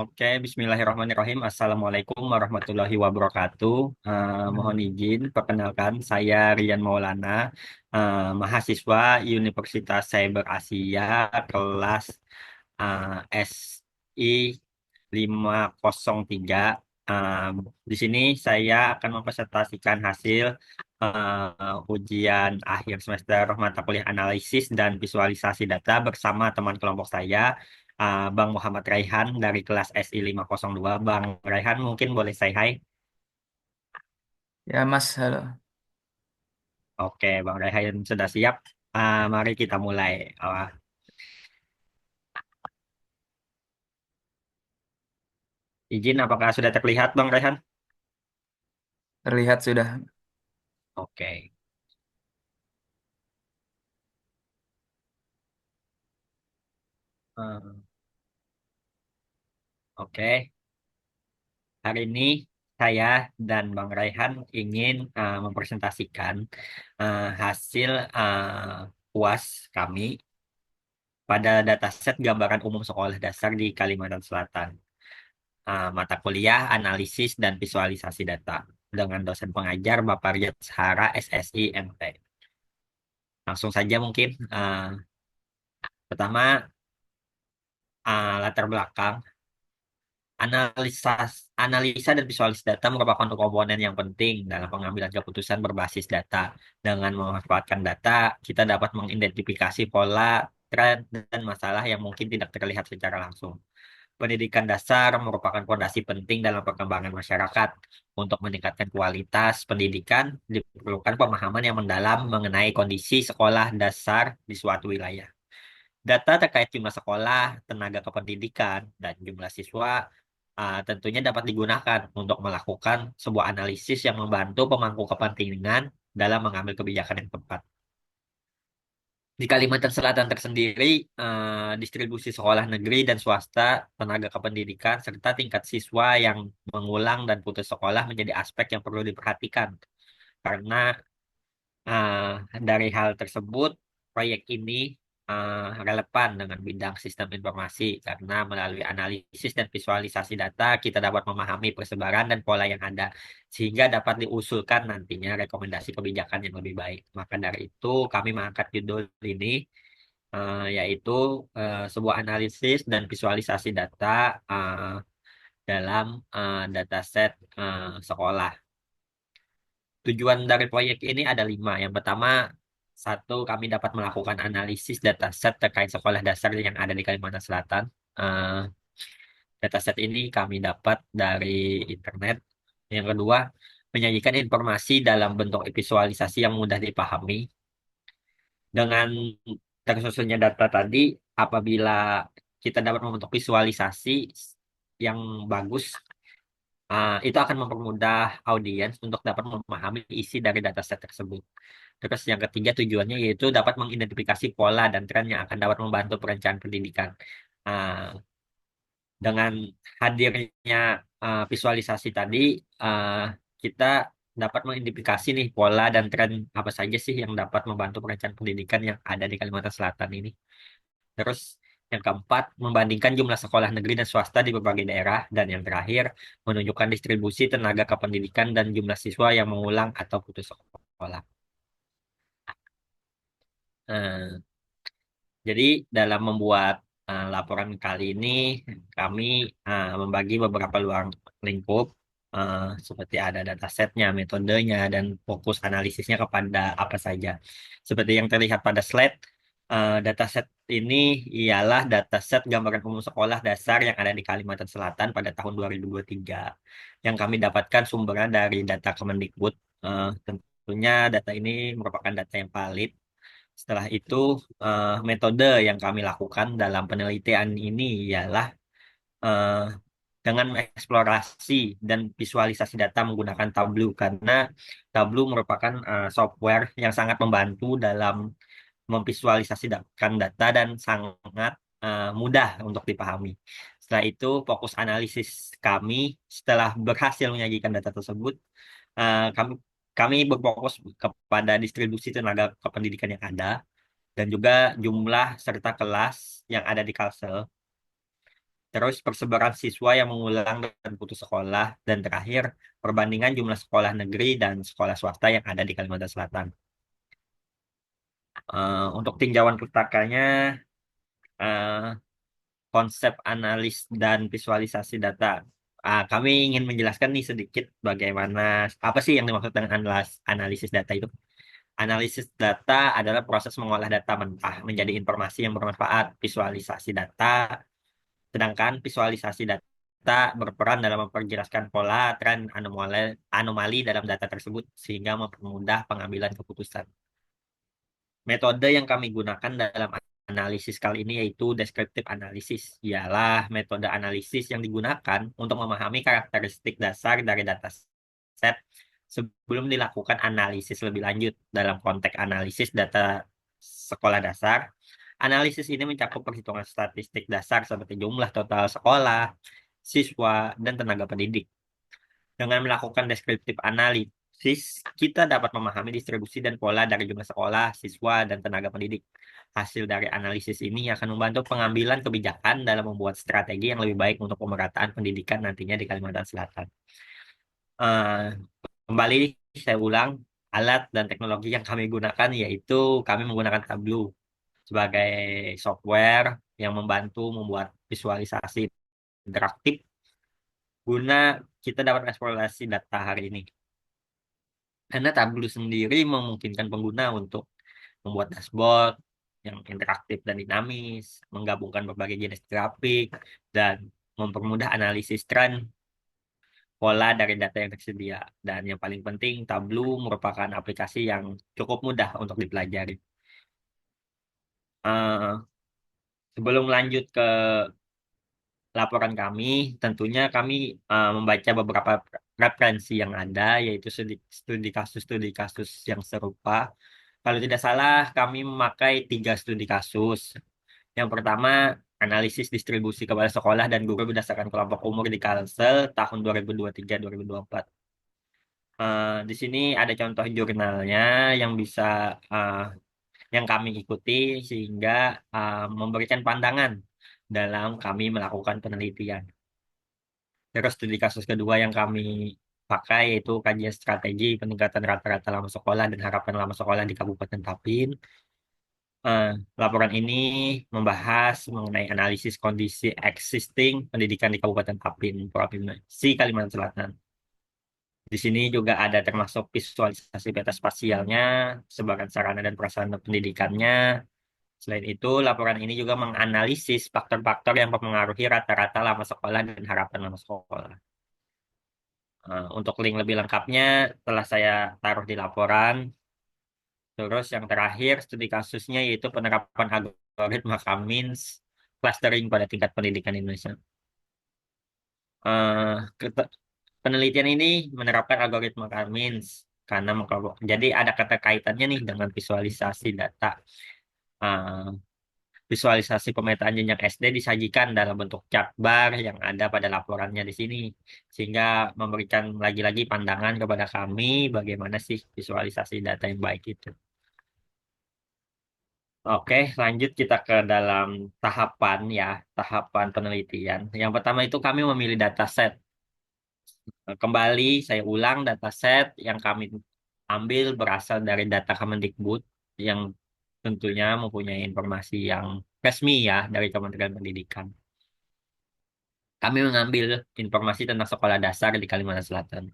Oke, Bismillahirrahmanirrahim. Assalamualaikum warahmatullahi wabarakatuh. Mohon izin, perkenalkan saya Rian Maulana, mahasiswa Universitas Cyber Asia kelas SI 503. Um, di sini saya akan mempresentasikan hasil ujian akhir semester mata kuliah analisis dan visualisasi data bersama teman kelompok saya, Bang Muhammad Raihan dari kelas SI 502. Bang Raihan mungkin boleh say hi. Ya, Mas, halo. Oke, Bang Raihan sudah siap. Mari kita mulai. Uh, izin, apakah sudah terlihat, Bang Raihan? Terlihat sudah. Oke. Hmm, oke. Hari ini saya dan Bang Raihan ingin mempresentasikan hasil UAS kami pada dataset gambaran umum sekolah dasar di Kalimantan Selatan. Mata kuliah analisis dan visualisasi data dengan dosen pengajar Bapak Riyad Sahara SSI MT. Langsung saja mungkin pertama latar belakang. Analisa dan visualisasi data merupakan komponen yang penting dalam pengambilan keputusan berbasis data. Dengan memanfaatkan data, kita dapat mengidentifikasi pola, tren, dan masalah yang mungkin tidak terlihat secara langsung. Pendidikan dasar merupakan fondasi penting dalam perkembangan masyarakat. Untuk meningkatkan kualitas pendidikan, diperlukan pemahaman yang mendalam mengenai kondisi sekolah dasar di suatu wilayah. Data terkait jumlah sekolah, tenaga kependidikan, dan jumlah siswa tentunya dapat digunakan untuk melakukan sebuah analisis yang membantu pemangku kepentingan dalam mengambil kebijakan yang tepat. Di Kalimantan Selatan tersendiri, distribusi sekolah negeri dan swasta, tenaga kependidikan, serta tingkat siswa yang mengulang dan putus sekolah menjadi aspek yang perlu diperhatikan. Karena dari hal tersebut, proyek ini relevan dengan bidang sistem informasi karena melalui analisis dan visualisasi data kita dapat memahami persebaran dan pola yang ada sehingga dapat diusulkan nantinya rekomendasi kebijakan yang lebih baik. Maka dari itu kami mengangkat judul ini yaitu sebuah analisis dan visualisasi data dalam dataset sekolah. Tujuan dari proyek ini ada lima. Yang pertama, satu, kami dapat melakukan analisis dataset terkait sekolah dasar yang ada di Kalimantan Selatan. Eh, Dataset ini kami dapat dari internet. Yang kedua, menyajikan informasi dalam bentuk visualisasi yang mudah dipahami. Dengan tersusunnya data tadi, apabila kita dapat membentuk visualisasi yang bagus, itu akan mempermudah audiens untuk dapat memahami isi dari dataset tersebut. Terus yang ketiga tujuannya yaitu dapat mengidentifikasi pola dan tren yang akan dapat membantu perencanaan pendidikan. Ah, dengan hadirnya visualisasi tadi, ah, kita dapat mengidentifikasi nih pola dan tren apa saja sih yang dapat membantu perencanaan pendidikan yang ada di Kalimantan Selatan ini. Terus yang keempat, membandingkan jumlah sekolah negeri dan swasta di berbagai daerah. Dan yang terakhir, menunjukkan distribusi tenaga kependidikan dan jumlah siswa yang mengulang atau putus sekolah. Nah, jadi dalam membuat laporan kali ini, kami membagi beberapa luang lingkup seperti ada datasetnya, metodenya, dan fokus analisisnya kepada apa saja. Seperti yang terlihat pada slide, dataset ini ialah dataset gambaran umum sekolah dasar yang ada di Kalimantan Selatan pada tahun 2023. Yang kami dapatkan sumbernya dari data Kemendikbud. Tentunya data ini merupakan data yang valid. Setelah itu, metode yang kami lakukan dalam penelitian ini ialah eh, dengan mengeksplorasi dan visualisasi data menggunakan Tableau karena Tableau merupakan software yang sangat membantu dalam memvisualisasikan data dan sangat mudah untuk dipahami. Setelah itu, fokus analisis kami setelah berhasil menyajikan data tersebut, kami kami berfokus kepada distribusi tenaga kependidikan yang ada dan juga jumlah serta kelas yang ada di Kalsel. Terus persebaran siswa yang mengulang dan putus sekolah. Dan terakhir, perbandingan jumlah sekolah negeri dan sekolah swasta yang ada di Kalimantan Selatan. Untuk tinjauan pustakanya, eh, konsep analis dan visualisasi data. Kami ingin menjelaskan nih sedikit bagaimana, apa sih yang dimaksud dengan analisis data itu. Analisis data adalah proses mengolah data mentah menjadi informasi yang bermanfaat. Visualisasi data, sedangkan visualisasi data berperan dalam memperjelaskan pola, tren, anomali dalam data tersebut sehingga mempermudah pengambilan keputusan. Metode yang kami gunakan dalam analisis kali ini yaitu descriptive analysis. Ialah metode analisis yang digunakan untuk memahami karakteristik dasar dari data set sebelum dilakukan analisis lebih lanjut. Dalam konteks analisis data sekolah dasar, analisis ini mencakup perhitungan statistik dasar seperti jumlah total sekolah, siswa, dan tenaga pendidik. Dengan melakukan deskriptif analisis, kita dapat memahami distribusi dan pola dari jumlah sekolah, siswa, dan tenaga pendidik. Hasil dari analisis ini akan membantu pengambilan kebijakan dalam membuat strategi yang lebih baik untuk pemerataan pendidikan nantinya di Kalimantan Selatan. Eh, Kembali, saya ulang, alat dan teknologi yang kami gunakan yaitu kami menggunakan Tableau sebagai software yang membantu membuat visualisasi interaktif guna kita dapat eksplorasi data hari ini. Karena Tableau sendiri memungkinkan pengguna untuk membuat dashboard yang interaktif dan dinamis, menggabungkan berbagai jenis grafik, dan mempermudah analisis tren pola dari data yang tersedia. Dan yang paling penting, Tableau merupakan aplikasi yang cukup mudah untuk dipelajari. Eh, Sebelum lanjut ke laporan kami, tentunya kami membaca beberapa referensi yang ada, yaitu studi kasus yang serupa. Kalau tidak salah, kami memakai 3 studi kasus. Yang pertama, analisis distribusi kepala sekolah dan guru berdasarkan kelompok umur di Kalsel tahun 2023-2024. Di sini ada contoh jurnalnya yang bisa eh, yang kami ikuti sehingga memberikan pandangan dalam kami melakukan penelitian. Terus studi kasus kedua yang kami pakai yaitu kajian strategi peningkatan rata-rata lama sekolah dan harapan lama sekolah di Kabupaten Tapin. Eh, Laporan ini membahas mengenai analisis kondisi existing pendidikan di Kabupaten Tapin, Provinsi Kalimantan Selatan. Di sini juga ada termasuk visualisasi peta spasialnya, sebagai sarana dan prasarana pendidikannya. Selain itu, laporan ini juga menganalisis faktor-faktor yang mempengaruhi rata-rata lama sekolah dan harapan lama sekolah. Untuk link lebih lengkapnya telah saya taruh di laporan. Terus yang terakhir studi kasusnya yaitu penerapan algoritma Cummins clustering pada tingkat pendidikan Indonesia. Eh, kete- Penelitian ini menerapkan algoritma Cummins karena jadi ada keterkaitannya nih dengan visualisasi data. Eh, Visualisasi pemetaan jenjang SD disajikan dalam bentuk chart bar yang ada pada laporannya di sini, sehingga memberikan lagi-lagi pandangan kepada kami bagaimana sih visualisasi data yang baik itu. Oke, lanjut kita ke dalam tahapan ya, tahapan penelitian. Yang pertama itu kami memilih dataset. Kembali, saya ulang dataset yang kami ambil berasal dari data Kemendikbud yang tentunya mempunyai informasi yang resmi ya dari Kementerian Pendidikan. Kami mengambil informasi tentang sekolah dasar di Kalimantan Selatan,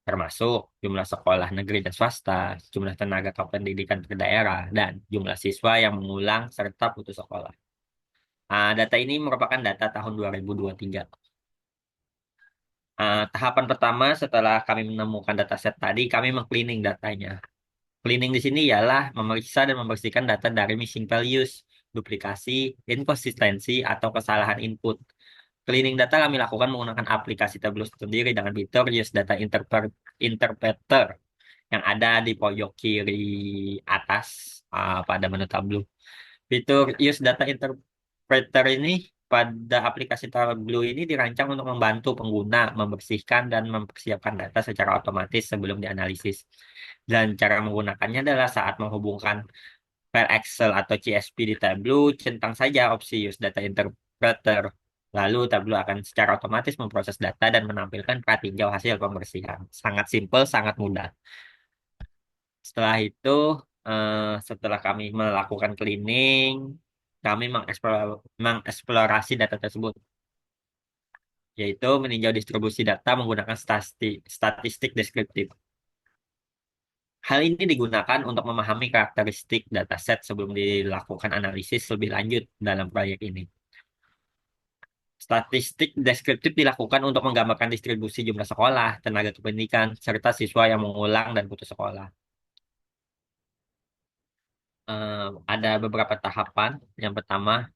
termasuk jumlah sekolah negeri dan swasta, jumlah tenaga kependidikan per daerah, dan jumlah siswa yang mengulang serta putus sekolah. Data ini merupakan data tahun 2023. Tahapan pertama setelah kami menemukan dataset tadi, kami meng-cleaning datanya. Cleaning di sini ialah memeriksa dan membersihkan data dari missing values, duplikasi, inkonsistensi, atau kesalahan input. Cleaning data kami lakukan menggunakan aplikasi Tableau sendiri dengan fitur Use Data Interpreter yang ada di pojok kiri atas pada menu Tableau. Fitur Use Data Interpreter ini pada aplikasi Tableau ini dirancang untuk membantu pengguna membersihkan dan mempersiapkan data secara otomatis sebelum dianalisis. Dan cara menggunakannya adalah saat menghubungkan file Excel atau CSV di Tableau, centang saja opsi Use Data Interpreter. Lalu Tableau akan secara otomatis memproses data dan menampilkan pratinjau hasil pembersihan. Sangat simpel, sangat mudah. Setelah itu, setelah kami melakukan cleaning, kami mengeksplorasi data tersebut, yaitu meninjau distribusi data menggunakan statistik deskriptif. Hal ini digunakan untuk memahami karakteristik dataset sebelum dilakukan analisis lebih lanjut dalam proyek ini. Statistik deskriptif dilakukan untuk menggambarkan distribusi jumlah sekolah, tenaga kependidikan, serta siswa yang mengulang dan putus sekolah. eh, ada beberapa tahapan. Yang pertama,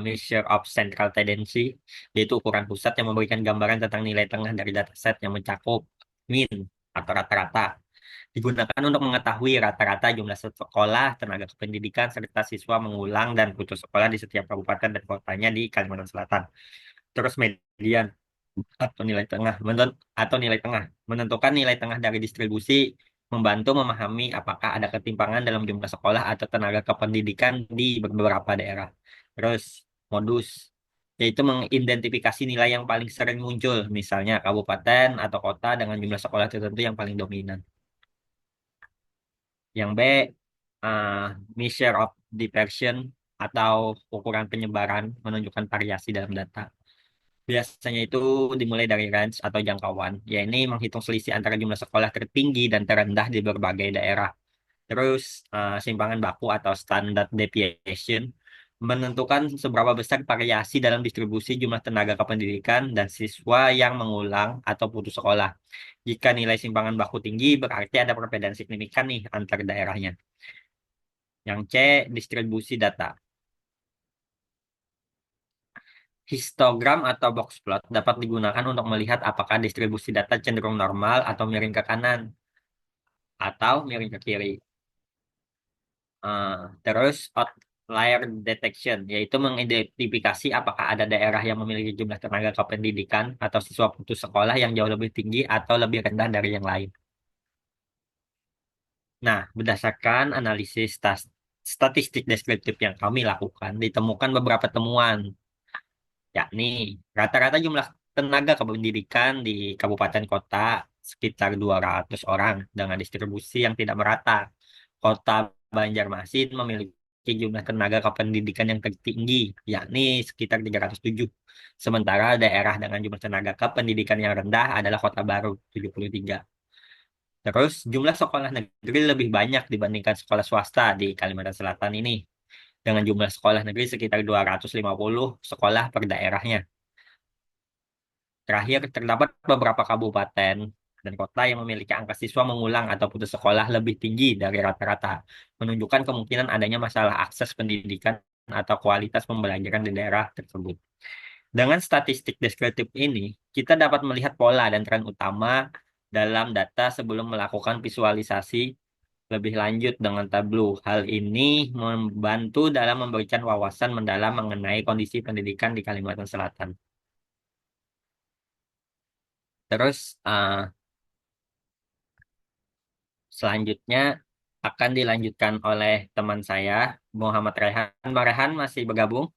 measure of central tendency, yaitu ukuran pusat yang memberikan gambaran tentang nilai tengah dari dataset yang mencakup mean atau rata-rata. Digunakan untuk mengetahui rata-rata jumlah sekolah, tenaga kependidikan, serta siswa mengulang dan putus sekolah di setiap kabupaten dan kotanya di Kalimantan Selatan. Terus median atau nilai tengah menentukan nilai tengah dari distribusi, membantu memahami apakah ada ketimpangan dalam jumlah sekolah atau tenaga kependidikan di beberapa daerah. Terus modus, yaitu mengidentifikasi nilai yang paling sering muncul, misalnya kabupaten atau kota dengan jumlah sekolah tertentu yang paling dominan. Yang B, uh, measure of dispersion atau ukuran penyebaran, menunjukkan variasi dalam data. Biasanya itu dimulai dari range atau jangkauan, ya ini menghitung selisih antara jumlah sekolah tertinggi dan terendah di berbagai daerah. Terus simpangan baku atau standard deviation menentukan seberapa besar variasi dalam distribusi jumlah tenaga kependidikan dan siswa yang mengulang atau putus sekolah. Jika nilai simpangan baku tinggi, berarti ada perbedaan signifikan nih antar daerahnya. Yang C, distribusi data. Histogram atau box plot dapat digunakan untuk melihat apakah distribusi data cenderung normal atau miring ke kanan atau miring ke kiri. Eh, terus outlier detection, yaitu mengidentifikasi apakah ada daerah yang memiliki jumlah tenaga kependidikan atau siswa putus sekolah yang jauh lebih tinggi atau lebih rendah dari yang lain. Nah, berdasarkan analisis statistik deskriptif yang kami lakukan, ditemukan beberapa temuan, yakni rata-rata jumlah tenaga kependidikan di kabupaten kota sekitar 200 orang dengan distribusi yang tidak merata. Kota Banjarmasin memiliki jumlah tenaga kependidikan yang tertinggi, yakni sekitar 307. Sementara daerah dengan jumlah tenaga kependidikan yang rendah adalah Kota Baru, 73. Terus jumlah sekolah negeri lebih banyak dibandingkan sekolah swasta di Kalimantan Selatan ini, dengan jumlah sekolah negeri sekitar 250 sekolah per daerahnya. Terakhir, terdapat beberapa kabupaten dan kota yang memiliki angka siswa mengulang atau putus sekolah lebih tinggi dari rata-rata, menunjukkan kemungkinan adanya masalah akses pendidikan atau kualitas pembelajaran di daerah tersebut. Dengan statistik deskriptif ini, kita dapat melihat pola dan tren utama dalam data sebelum melakukan visualisasi lebih lanjut dengan Tableau. Hal ini membantu dalam memberikan wawasan mendalam mengenai kondisi pendidikan di Kalimantan Selatan. Terus, selanjutnya akan dilanjutkan oleh teman saya, Muhammad Rehan. Bang Rehan masih bergabung?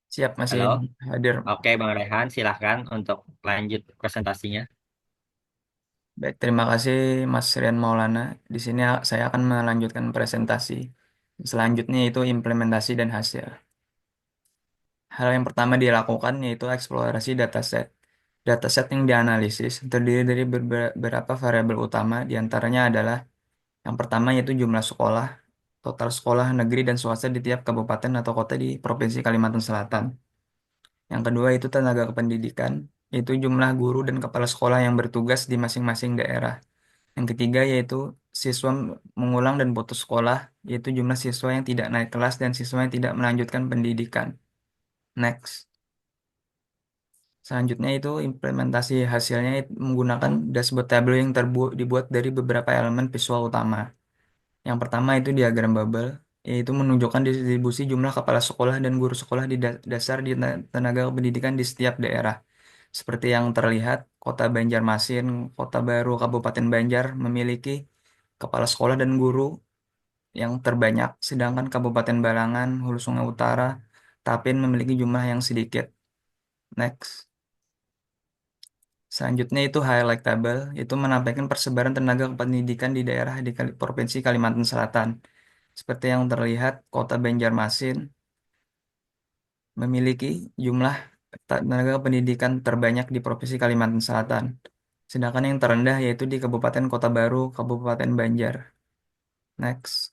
Siap, masih Halo? hadir. Oke, Bang Rehan, silahkan untuk lanjut presentasinya. Baik, terima kasih Mas Rian Maulana. Di sini saya akan melanjutkan presentasi. Selanjutnya itu implementasi dan hasil. Hal yang pertama dilakukan yaitu eksplorasi dataset. Dataset yang dianalisis terdiri dari beberapa variabel utama, diantaranya adalah yang pertama yaitu jumlah sekolah, total sekolah negeri dan swasta di tiap kabupaten atau kota di Provinsi Kalimantan Selatan. Yang kedua itu tenaga kependidikan, yaitu jumlah guru dan kepala sekolah yang bertugas di masing-masing daerah. Yang ketiga yaitu siswa mengulang dan putus sekolah, yaitu jumlah siswa yang tidak naik kelas dan siswa yang tidak melanjutkan pendidikan. Next. Selanjutnya itu implementasi hasilnya menggunakan dashboard Tableau yang dibuat dari beberapa elemen visual utama. Yang pertama itu diagram bubble, yaitu menunjukkan distribusi jumlah kepala sekolah dan guru sekolah di dasar di tenaga pendidikan di setiap daerah. Seperti yang terlihat, Kota Banjarmasin, Kota Baru, Kabupaten Banjar memiliki kepala sekolah dan guru yang terbanyak, sedangkan Kabupaten Balangan, Hulu Sungai Utara, tapi memiliki jumlah yang sedikit. Next. Selanjutnya itu highlight table, itu menampilkan persebaran tenaga pendidikan di daerah di Provinsi Kalimantan Selatan. Seperti yang terlihat, Kota Banjarmasin memiliki jumlah tenaga pendidikan terbanyak di Provinsi Kalimantan Selatan. Sedangkan yang terendah yaitu di Kabupaten Kota Baru, Kabupaten Banjar. Next.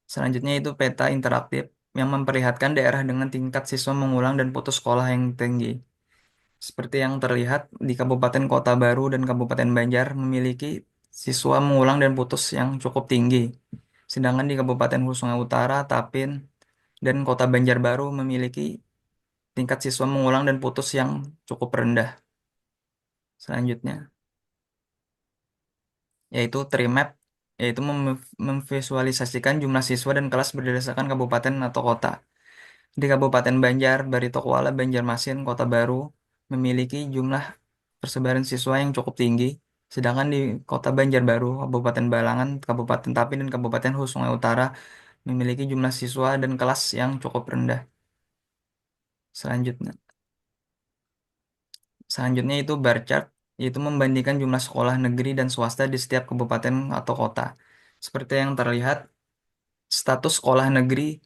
Selanjutnya itu peta interaktif yang memperlihatkan daerah dengan tingkat siswa mengulang dan putus sekolah yang tinggi. Seperti yang terlihat di Kabupaten Kota Baru dan Kabupaten Banjar memiliki siswa mengulang dan putus yang cukup tinggi. Sedangkan di Kabupaten Hulu Sungai Utara, Tapin, dan Kota Banjarbaru memiliki tingkat siswa mengulang dan putus yang cukup rendah. Selanjutnya, yaitu tree map, yaitu memvisualisasikan jumlah siswa dan kelas berdasarkan kabupaten atau kota. Di Kabupaten Banjar, Baritokuala, Banjarmasin, Kota Baru memiliki jumlah persebaran siswa yang cukup tinggi, sedangkan di Kota Banjarbaru, Kabupaten Balangan, Kabupaten Tapin, dan Kabupaten Hulu Sungai Utara memiliki jumlah siswa dan kelas yang cukup rendah. Selanjutnya, selanjutnya itu bar chart, yaitu membandingkan jumlah sekolah negeri dan swasta di setiap kabupaten atau kota. Seperti yang terlihat, status sekolah negeri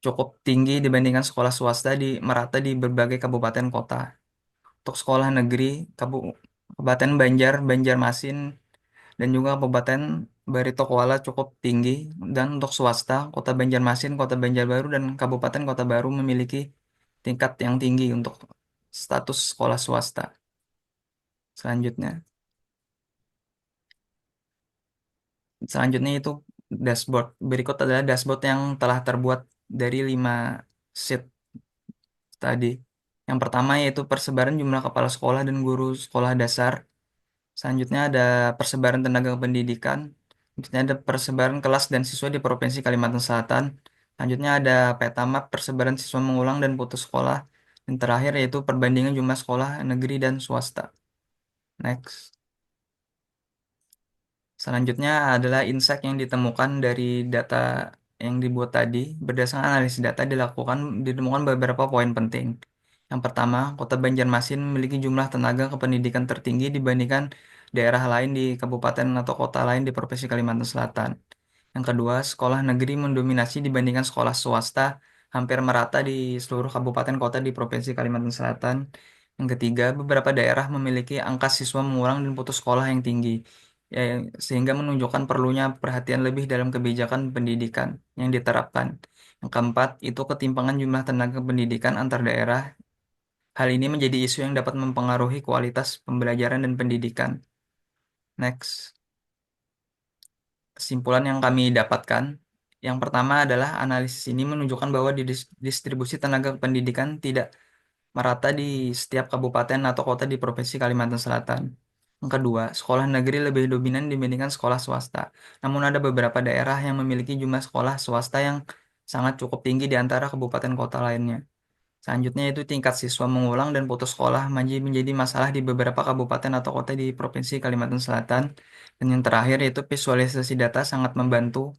cukup tinggi dibandingkan sekolah swasta di merata di berbagai kabupaten kota. Untuk sekolah negeri, Kabupaten Banjar, Banjarmasin, dan juga Kabupaten Barito Kuala cukup tinggi. Dan untuk swasta, Kota Banjarmasin, Kota Banjarbaru, dan Kabupaten Kota Baru memiliki tingkat yang tinggi untuk status sekolah swasta. Selanjutnya, selanjutnya itu dashboard. Berikut adalah dashboard yang telah terbuat dari 5 sheet tadi. Yang pertama yaitu persebaran jumlah kepala sekolah dan guru sekolah dasar. Selanjutnya ada persebaran tenaga pendidikan. Selanjutnya ada persebaran kelas dan siswa di Provinsi Kalimantan Selatan. Selanjutnya ada peta map persebaran siswa mengulang dan putus sekolah. Dan terakhir yaitu perbandingan jumlah sekolah negeri dan swasta. Next. Selanjutnya adalah insight yang ditemukan dari data yang dibuat tadi. Berdasarkan analisis data ditemukan beberapa poin penting. Yang pertama, Kota Banjarmasin memiliki jumlah tenaga kependidikan tertinggi dibandingkan daerah lain di kabupaten atau kota lain di Provinsi Kalimantan Selatan. Yang kedua, sekolah negeri mendominasi dibandingkan sekolah swasta hampir merata di seluruh kabupaten kota di Provinsi Kalimantan Selatan. Yang ketiga, beberapa daerah memiliki angka siswa mengulang dan putus sekolah yang tinggi, ya, sehingga menunjukkan perlunya perhatian lebih dalam kebijakan pendidikan yang diterapkan. Yang keempat, itu ketimpangan jumlah tenaga pendidikan antar daerah. Hal ini menjadi isu yang dapat mempengaruhi kualitas pembelajaran dan pendidikan. Next. Kesimpulan yang kami dapatkan, yang pertama adalah analisis ini menunjukkan bahwa distribusi tenaga pendidikan tidak merata di setiap kabupaten atau kota di Provinsi Kalimantan Selatan. Yang kedua, sekolah negeri lebih dominan dibandingkan sekolah swasta. Namun ada beberapa daerah yang memiliki jumlah sekolah swasta yang sangat cukup tinggi di antara kabupaten kota lainnya. Selanjutnya itu tingkat siswa mengulang dan putus sekolah menjadi masalah di beberapa kabupaten atau kota di Provinsi Kalimantan Selatan. Dan yang terakhir yaitu visualisasi data sangat membantu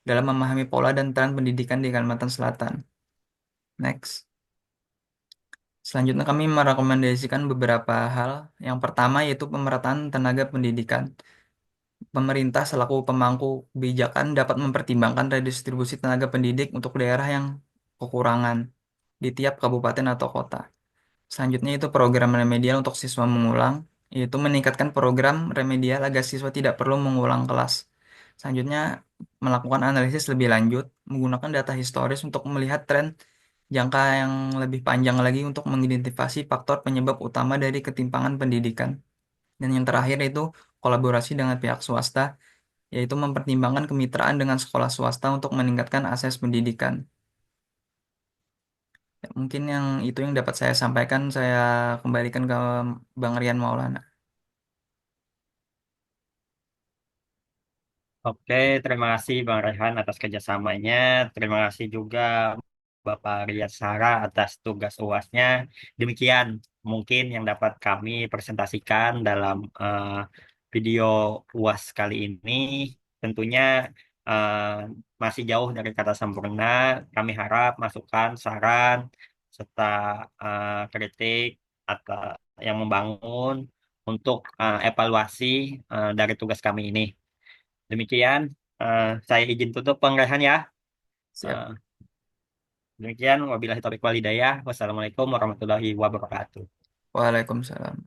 dalam memahami pola dan tren pendidikan di Kalimantan Selatan. Next. Selanjutnya kami merekomendasikan beberapa hal. Yang pertama yaitu pemerataan tenaga pendidikan. Pemerintah selaku pemangku kebijakan dapat mempertimbangkan redistribusi tenaga pendidik untuk daerah yang kekurangan di tiap kabupaten atau kota. Selanjutnya itu program remedial untuk siswa mengulang, yaitu meningkatkan program remedial agar siswa tidak perlu mengulang kelas. Selanjutnya, melakukan analisis lebih lanjut, menggunakan data historis untuk melihat tren jangka yang lebih panjang lagi untuk mengidentifikasi faktor penyebab utama dari ketimpangan pendidikan. Dan yang terakhir itu kolaborasi dengan pihak swasta, yaitu mempertimbangkan kemitraan dengan sekolah swasta untuk meningkatkan akses pendidikan. Ya, mungkin yang itu yang dapat saya sampaikan, saya kembalikan ke Bang Rian Maulana. Oke, terima kasih Bang Rehan atas kerjasamanya. Terima kasih juga Bapak Riyad Sara atas tugas UASnya. Demikian mungkin yang dapat kami presentasikan dalam video UAS kali ini. Tentunya eh, masih jauh dari kata sempurna. Kami harap masukan, saran, serta kritik atau yang membangun untuk evaluasi dari tugas kami ini. Demikian, saya izin tutup pengerahan ya. Siap. Eh, Demikian, wabillahi taufiq walhidayah. Wassalamualaikum warahmatullahi wabarakatuh. Waalaikumsalam.